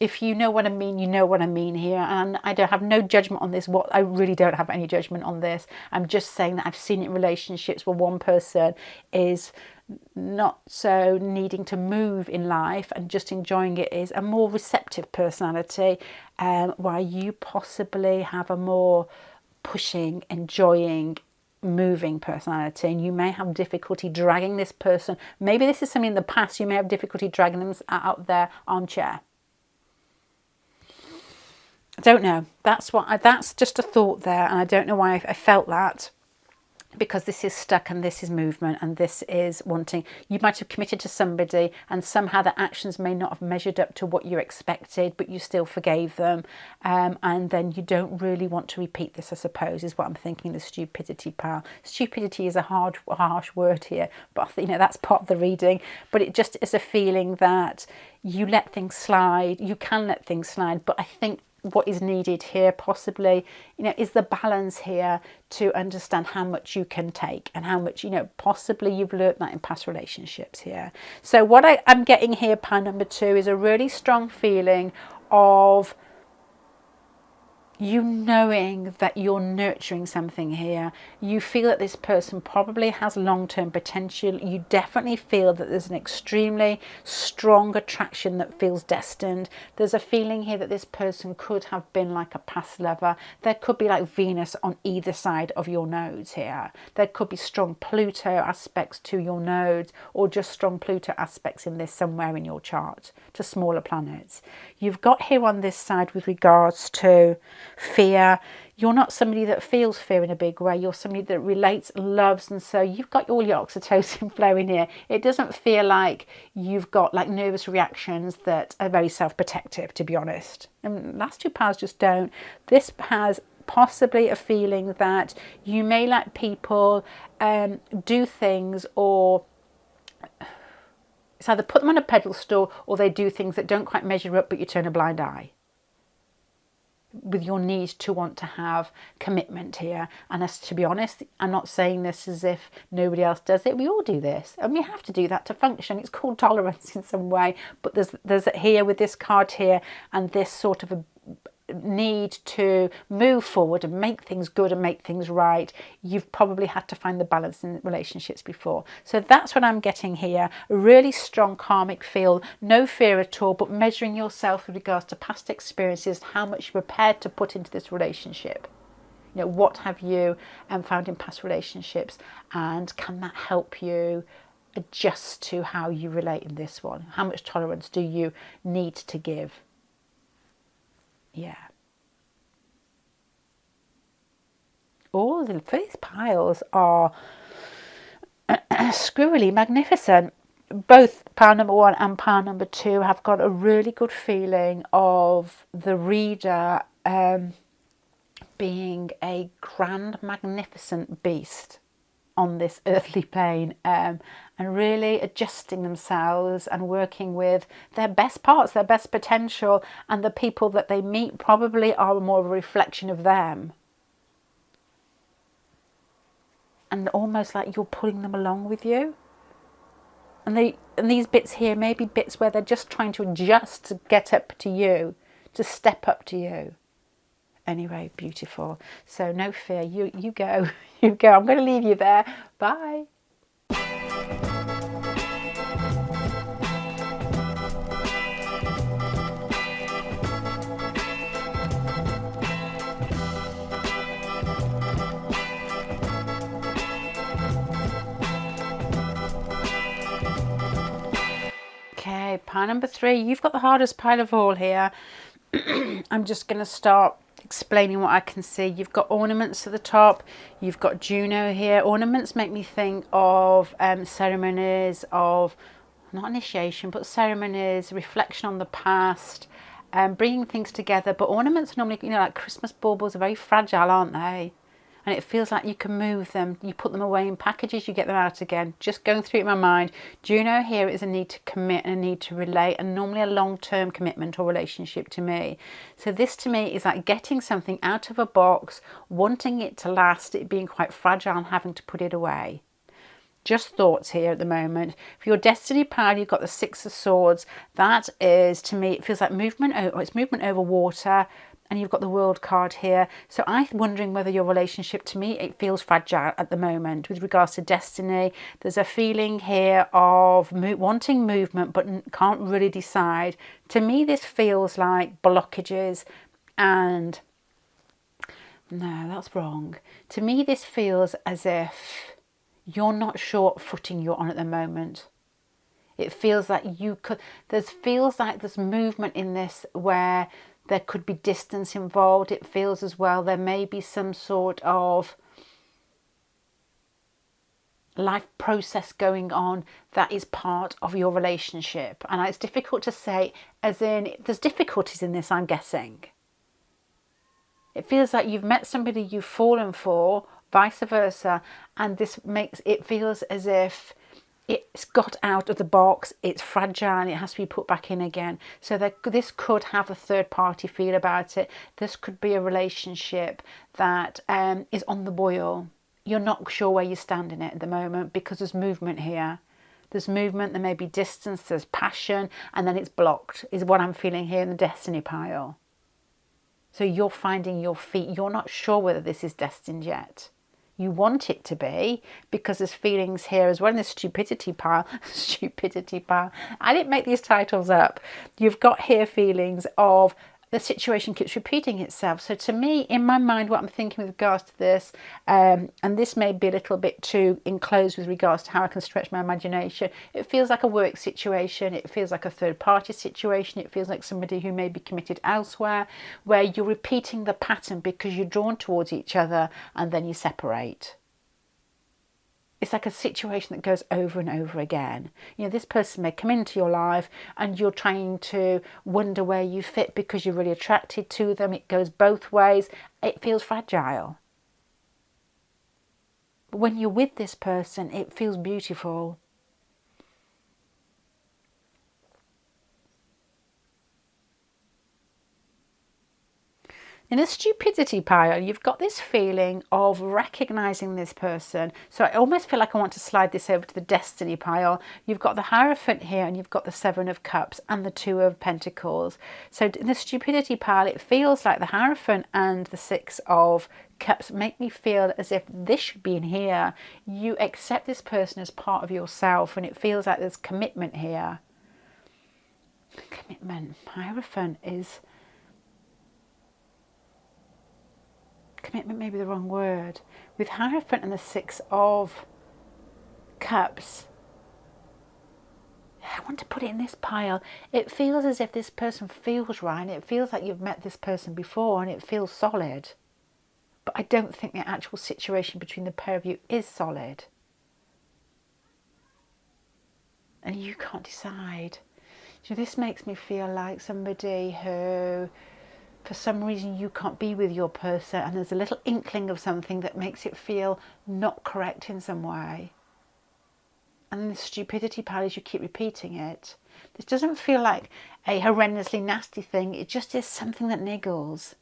If you know what I mean, you know what I mean here. And I don't have no judgment on this. I really don't have any judgment on this. I'm just saying that I've seen it in relationships where one person is not so needing to move in life and just enjoying it, is a more receptive personality, while you possibly have a more pushing, enjoying, moving personality, and you may have difficulty dragging this person. Maybe this is something in the past, you may have difficulty dragging them out their armchair. I don't know. That's just a thought there, and I don't know why I felt that, because this is stuck and this is movement and this is wanting. You might have committed to somebody and somehow the actions may not have measured up to what you expected, but you still forgave them, and then you don't really want to repeat this, I suppose, is what I'm thinking. The stupidity pile. Stupidity is a harsh word here, but you know, that's part of the reading. But it just is a feeling that you let things slide. You can let things slide, but I think what is needed here possibly, you know, is the balance here to understand how much you can take and how much, you know, possibly you've learnt that in past relationships here. So what I'm getting here, pile number 2, is a really strong feeling of you knowing that you're nurturing something here. You feel that this person probably has long-term potential. You definitely feel that there's an extremely strong attraction that feels destined. There's a feeling here that this person could have been like a past lover. There could be like Venus on either side of your nodes here. There could be strong Pluto aspects to your nodes, or just strong Pluto aspects in this somewhere in your chart to smaller planets. You've got here on this side with regards to fear. You're not somebody that feels fear in a big way. You're somebody that relates, loves, and so you've got all your oxytocin flowing here. It doesn't feel like you've got like nervous reactions that are very self-protective, to be honest. And last 2 piles just don't. This has possibly a feeling that you may let people do things, or it's either put them on a pedestal or they do things that don't quite measure up, but you turn a blind eye with your need to want to have commitment here. And as to be honest, I'm not saying this as if nobody else does it. We all do this, and we have to do that to function. It's called tolerance in some way, but there's here with this card here and this sort of a need to move forward and make things good and make things right. You've probably had to find the balance in relationships before. So that's what I'm getting here. A really strong karmic feel, no fear at all, but measuring yourself with regards to past experiences, how much you're prepared to put into this relationship. You know, what have you found in past relationships, and can that help you adjust to how you relate in this one? How much tolerance do you need to give? Yeah. All the these piles are screwily magnificent. Both pile number 1 and pile number 2 have got a really good feeling of the reader being a grand, magnificent beast on this earthly plane, and really adjusting themselves and working with their best parts, their best potential, and the people that they meet probably are more of a reflection of them. And almost like you're pulling them along with you. And these bits here may be bits where they're just trying to adjust to get up to you, to step up to you. Anyway, beautiful. So no fear. You go. You go. I'm going to leave you there. Bye. Okay, pile number 3. You've got the hardest pile of all here. I'm just going to start explaining what I can see. You've got ornaments at the top. You've got Juno here. Ornaments make me think of ceremonies of, not initiation, but ceremonies, reflection on the past, bringing things together. But ornaments normally, you know, like Christmas baubles are very fragile, aren't they? And it feels like you can move them. You put them away in packages, you get them out again. Just going through it in my mind. Juno here is a need to commit and a need to relate, and normally a long-term commitment or relationship to me. So this to me is like getting something out of a box, wanting it to last, it being quite fragile and having to put it away. Just thoughts here at the moment. For your destiny pile, you've got the Six of Swords. That is, to me, it feels like movement over, it's movement over water. And you've got the World card here. So I'm wondering whether your relationship, to me, it feels fragile at the moment with regards to destiny. There's a feeling here of wanting movement but can't really decide. To me, this feels like blockages and... No, that's wrong. To me, this feels as if you're not sure what footing you're on at the moment. It feels like you could... feels like there's movement in this where... there could be distance involved. It feels as well there may be some sort of life process going on that is part of your relationship. And it's difficult to say, as in there's difficulties in this, I'm guessing. It feels like you've met somebody you've fallen for, vice versa, and this makes it feels as if it's got out of the box, it's fragile, and it has to be put back in again. So this could have a third party feel about it. This could be a relationship that is on the boil. You're not sure where you stand in it at the moment because there's movement here. There's movement, there may be distance, there's passion, and then it's blocked, is what I'm feeling here in the destiny pile. So you're finding your feet. You're not sure whether this is destined yet. You want it to be because there's feelings here as well in the stupidity pile. Stupidity pile. I didn't make these titles up. You've got here feelings of the situation keeps repeating itself. So to me, in my mind, what I'm thinking with regards to this, and this may be a little bit too enclosed with regards to how I can stretch my imagination, it feels like a work situation, it feels like a third party situation, it feels like somebody who may be committed elsewhere, where you're repeating the pattern because you're drawn towards each other and then you separate. It's like a situation that goes over and over again. You know, this person may come into your life and you're trying to wonder where you fit because you're really attracted to them. It goes both ways. It feels fragile. But when you're with this person, it feels beautiful. In the stupidity pile, you've got this feeling of recognising this person. So I almost feel like I want to slide this over to the destiny pile. You've got the Hierophant here and you've got the Seven of Cups and the Two of Pentacles. So in the stupidity pile, it feels like the Hierophant and the Six of Cups make me feel as if this should be in here. You accept this person as part of yourself and it feels like there's commitment here. Commitment. Hierophant is... commitment may be the wrong word. With Hierophant and the Six of Cups, I want to put it in this pile. It feels as if this person feels right. It feels like you've met this person before and it feels solid. But I don't think the actual situation between the pair of you is solid. And you can't decide. So this makes me feel like somebody who... for some reason you can't be with your person and there's a little inkling of something that makes it feel not correct in some way. And then the stupidity pile is you keep repeating it. This doesn't feel like a horrendously nasty thing, it just is something that niggles.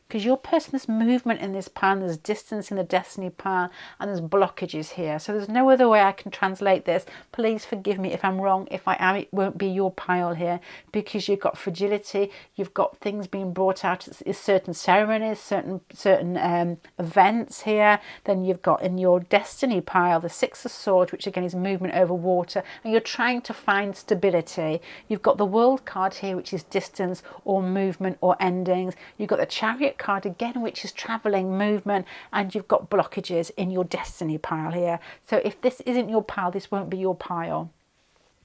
Because your person, there's movement in this pile, there's distance in the destiny pile, and there's blockages here. So there's no other way I can translate this. Please forgive me if I'm wrong. If I am, it won't be your pile here, because you've got fragility, you've got things being brought out at certain ceremonies, certain events here. Then you've got in your destiny pile the Six of Swords, which again is movement over water, and you're trying to find stability. You've got the World card here, which is distance or movement or endings. You've got the Chariot card again, which is traveling, movement, and you've got blockages in your destiny pile here. So if this isn't your pile, this won't be your pile.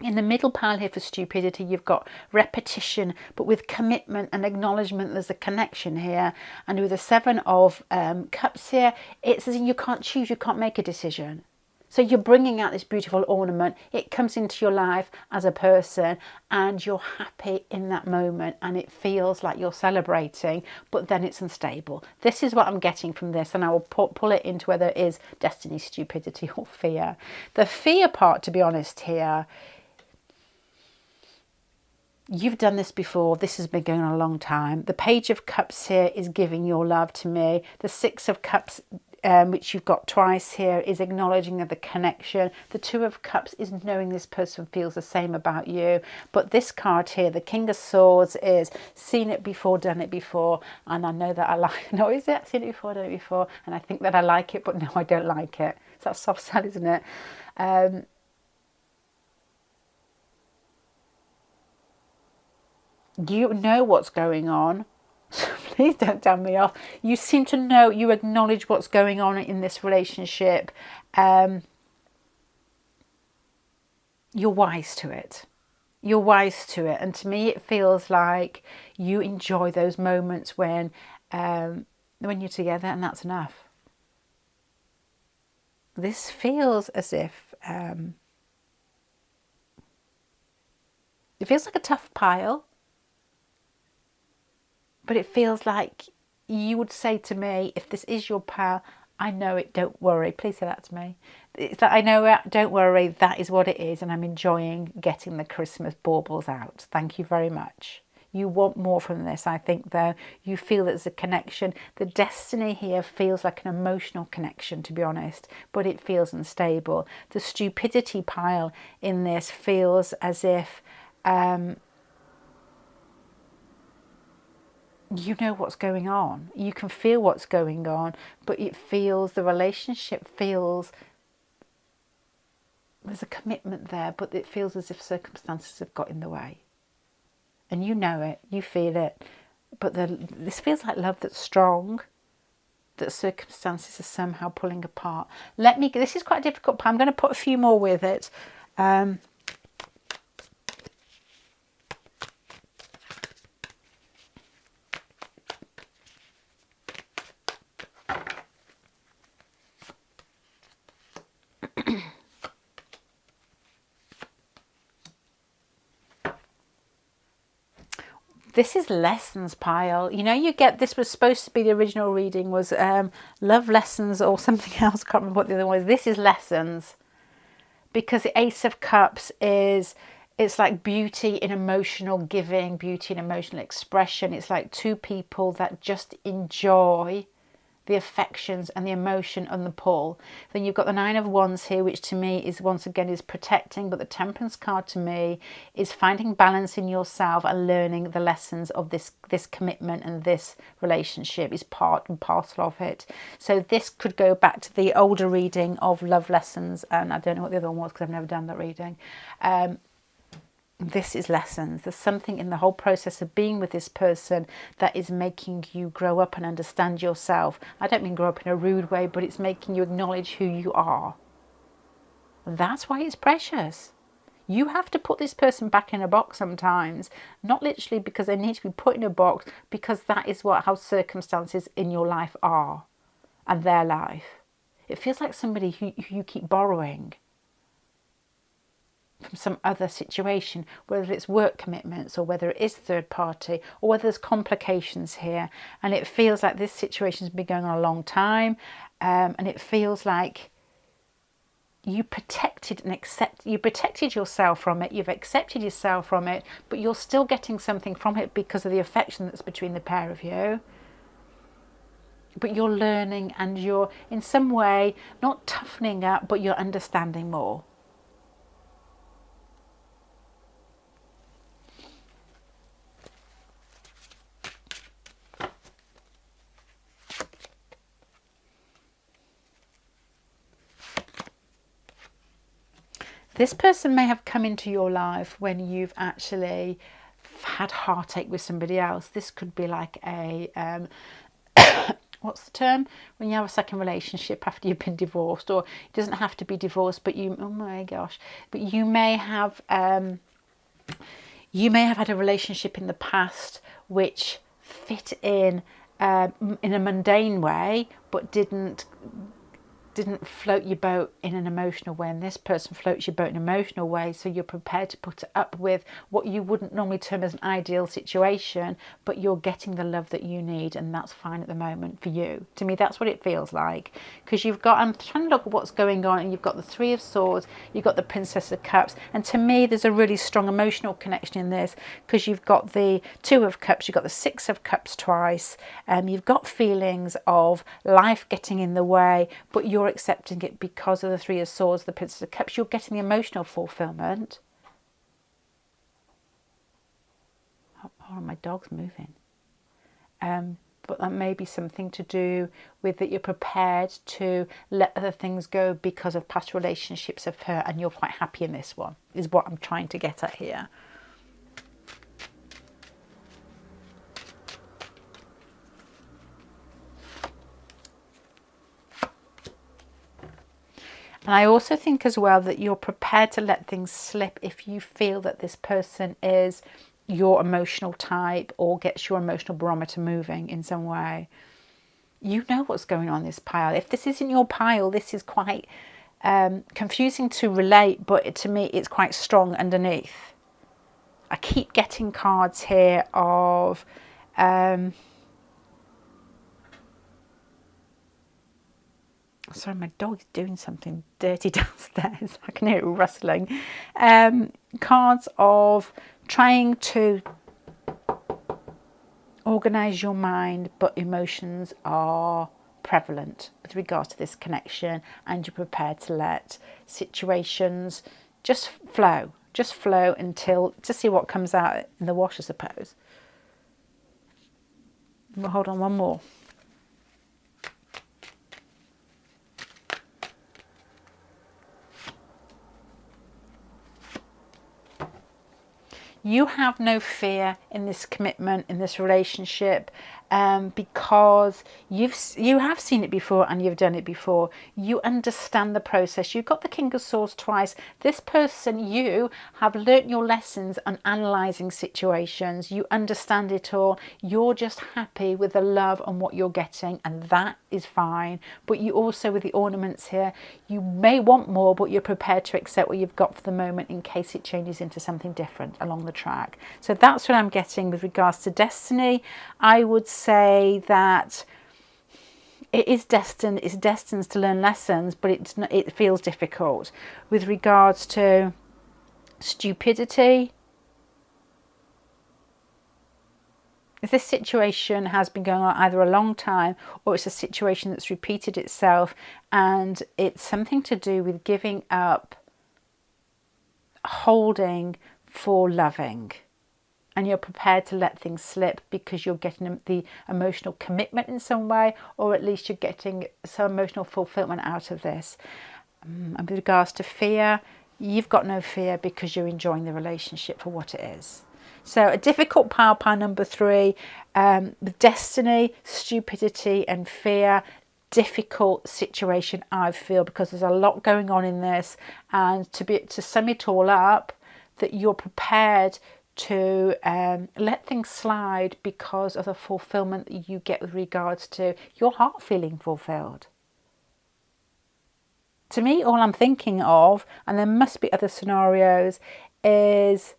In the middle pile here for stupidity, you've got repetition, but with commitment and acknowledgement, there's a connection here. And with the Seven of Cups here, it's as in you can't choose, you can't make a decision. So you're bringing out this beautiful ornament. It comes into your life as a person and you're happy in that moment and it feels like you're celebrating, but then it's unstable. This is what I'm getting from this, and I will pull it into whether it is destiny, stupidity or fear. The fear part, to be honest here, you've done this before. This has been going on a long time. The Page of Cups here is giving your love to me. The Six of Cups, which you've got twice here, is acknowledging of the connection. The Two of Cups is knowing this person feels the same about you. But this card here, the King of Swords, is seen it before, done it before, and I know that I like. No, is it? Seen it before, done it before, and I think that I like it, but no, I don't like it. So that's soft sell, isn't it? You know what's going on. Please don't tell me off. You seem to know, you acknowledge what's going on in this relationship. You're wise to it. You're wise to it. And to me, it feels like you enjoy those moments when you're together, and that's enough. This feels as if it feels like a tough pile. But it feels like you would say to me, if this is your pal, I know it, don't worry. Please say that to me. It's that I know it, don't worry, that is what it is. And I'm enjoying getting the Christmas baubles out. Thank you very much. You want more from this, I think, though. You feel there's a connection. The destiny here feels like an emotional connection, to be honest, but it feels unstable. The stupidity pile in this feels as if you know what's going on. You can feel what's going on, but it feels, the relationship feels, there's a commitment there, but it feels as if circumstances have got in the way. And you know it, you feel it, but this feels like love that's strong, that circumstances are somehow pulling apart. This is quite a difficult part. I'm going to put a few more with it. This is lessons pile. You know, you get, this was supposed to be, the original reading was love lessons or something else. Can't remember what the other one was. This is lessons, because the Ace of Cups is, it's like beauty in emotional giving, beauty in emotional expression. It's like two people that just enjoy the affections and the emotion and the pull. Then you've got the Nine of Wands here, which to me is, once again, is protecting, but the Temperance card to me is finding balance in yourself and learning the lessons of this commitment, and this relationship is part and parcel of it. So this could go back to the older reading of love lessons, and I don't know what the other one was because I've never done that reading. This is lessons. There's something in the whole process of being with this person that is making you grow up and understand yourself. I don't mean grow up in a rude way, but it's making you acknowledge who you are. That's why it's precious. You have to put this person back in a box sometimes, not literally because they need to be put in a box, because that is how circumstances in your life are, and their life. It feels like somebody who you keep borrowing from some other situation, whether it's work commitments or whether it is third party, or whether there's complications here. And it feels like this situation has been going on a long time, and it feels like you protected yourself from it, you've accepted yourself from it, but you're still getting something from it because of the affection that's between the pair of you. But you're learning, and you're in some way not toughening up, but you're understanding more. This person may have come into your life when you've actually had heartache with somebody else. This could be like a what's the term? When you have a second relationship after you've been divorced, or it doesn't have to be divorced, but you, oh my gosh, but you may have had a relationship in the past which fit in a mundane way, but didn't float your boat in an emotional way, and this person floats your boat in an emotional way, so you're prepared to put up with what you wouldn't normally term as an ideal situation, but you're getting the love that you need, and that's fine at the moment for you. To me, that's what it feels like, because you've got, I'm trying to look at what's going on, and you've got the Three of Swords, you've got the Princess of Cups, and to me there's a really strong emotional connection in this, because you've got the Two of Cups, you've got the Six of Cups twice, you've got feelings of life getting in the way, but you're accepting it because of the Three of Swords, the Princess of Cups. You're getting the emotional fulfillment. Oh, my dog's moving. But that may be something to do with that you're prepared to let other things go because of past relationships of her, and you're quite happy in this one, is what I'm trying to get at here. And I also think as well that you're prepared to let things slip if you feel that this person is your emotional type or gets your emotional barometer moving in some way. You know what's going on in this pile. If this isn't your pile, this is quite confusing to relate, but to me it's quite strong underneath. I keep getting cards here of... sorry, my dog's doing something dirty downstairs. I can hear it rustling. Cards of trying to organise your mind, but emotions are prevalent with regards to this connection, and you're prepared to let situations just flow until, to see what comes out in the wash, I suppose. We'll hold on, one more. You have no fear in this commitment, in this relationship, because you have seen it before and you've done it before. You understand the process. You've got the King of Swords twice. This person, you have learnt your lessons on analysing situations. You understand it all. You're just happy with the love and what you're getting, and that is fine. But you also, with the ornaments here, you may want more, but you're prepared to accept what you've got for the moment in case it changes into something different along the track. So that's what I'm getting with regards to destiny. I would say that it is destined, it's destined to learn lessons, but it feels difficult. With regards to stupidity, if this situation has been going on either a long time, or it's a situation that's repeated itself, and it's something to do with giving up holding for loving, and you're prepared to let things slip because you're getting the emotional commitment in some way, or at least you're getting some emotional fulfillment out of this. And with regards to fear, you've got no fear because you're enjoying the relationship for what it is. So a difficult pile number 3, with destiny, stupidity and fear. Difficult situation, I feel, because there's a lot going on in this, and to sum it all up, that you're prepared to let things slide because of the fulfillment that you get with regards to your heart feeling fulfilled. To me, all I'm thinking of, and there must be other scenarios, is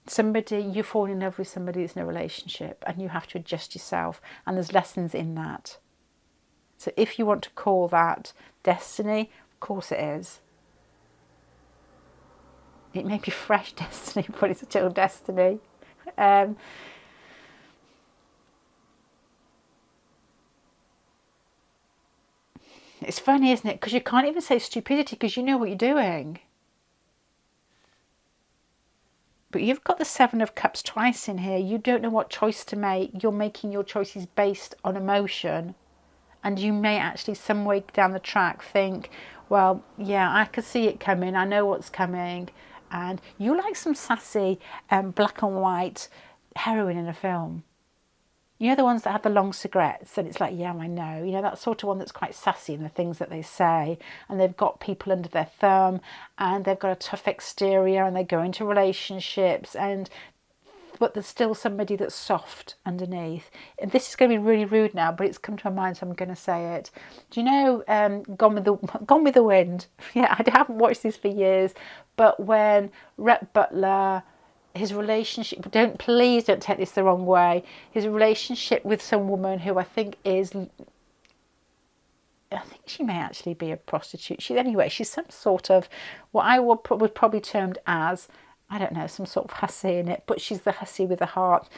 somebody, you fall in love with somebody that's in a relationship and you have to adjust yourself, and there's lessons in that. So if you want to call that destiny, of course it is. It may be fresh destiny, but it's still destiny. It's funny, isn't it? Because you can't even say stupidity because you know what you're doing. But you've got the Seven of Cups twice in here. You don't know what choice to make. You're making your choices based on emotion. And you may actually, some way down the track, think, well, yeah, I can see it coming. I know what's coming. And you like some sassy black and white heroine in a film. You know, the ones that have the long cigarettes and it's like, yeah, I know. You know, that sort of one that's quite sassy in the things that they say, and they've got people under their thumb and they've got a tough exterior and they go into relationships, but there's still somebody that's soft underneath. And this is going to be really rude now, but it's come to my mind, so I'm going to say it. Do you know Gone with the Wind? Yeah, I haven't watched this for years, but when Rhett Butler, his relationship, please don't take this the wrong way, his relationship with some woman who I think she may actually be a prostitute. She's some sort of, what I would probably termed as, I don't know, some sort of hussy in it, but she's the hussy with a heart.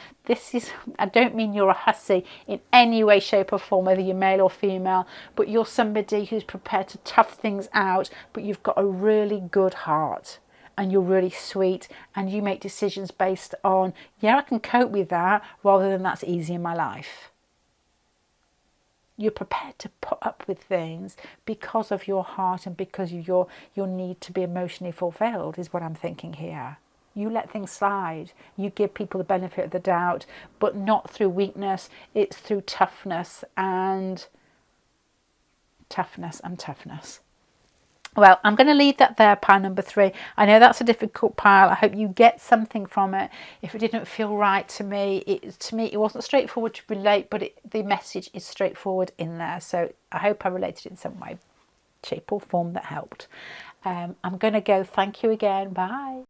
I don't mean you're a hussy in any way, shape or form, whether you're male or female, but you're somebody who's prepared to tough things out, but you've got a really good heart and you're really sweet and you make decisions based on, yeah, I can cope with that, rather than that's easy in my life. You're prepared to put up with things because of your heart and because of your need to be emotionally fulfilled, is what I'm thinking here. You let things slide. You give people the benefit of the doubt, but not through weakness. It's through toughness and toughness. Well, I'm going to leave that there, pile number 3. I know that's a difficult pile. I hope you get something from it. If it didn't feel right to me, it wasn't straightforward to relate, but the message is straightforward in there. So I hope I related in some way, shape or form that helped. I'm going to go. Thank you again. Bye.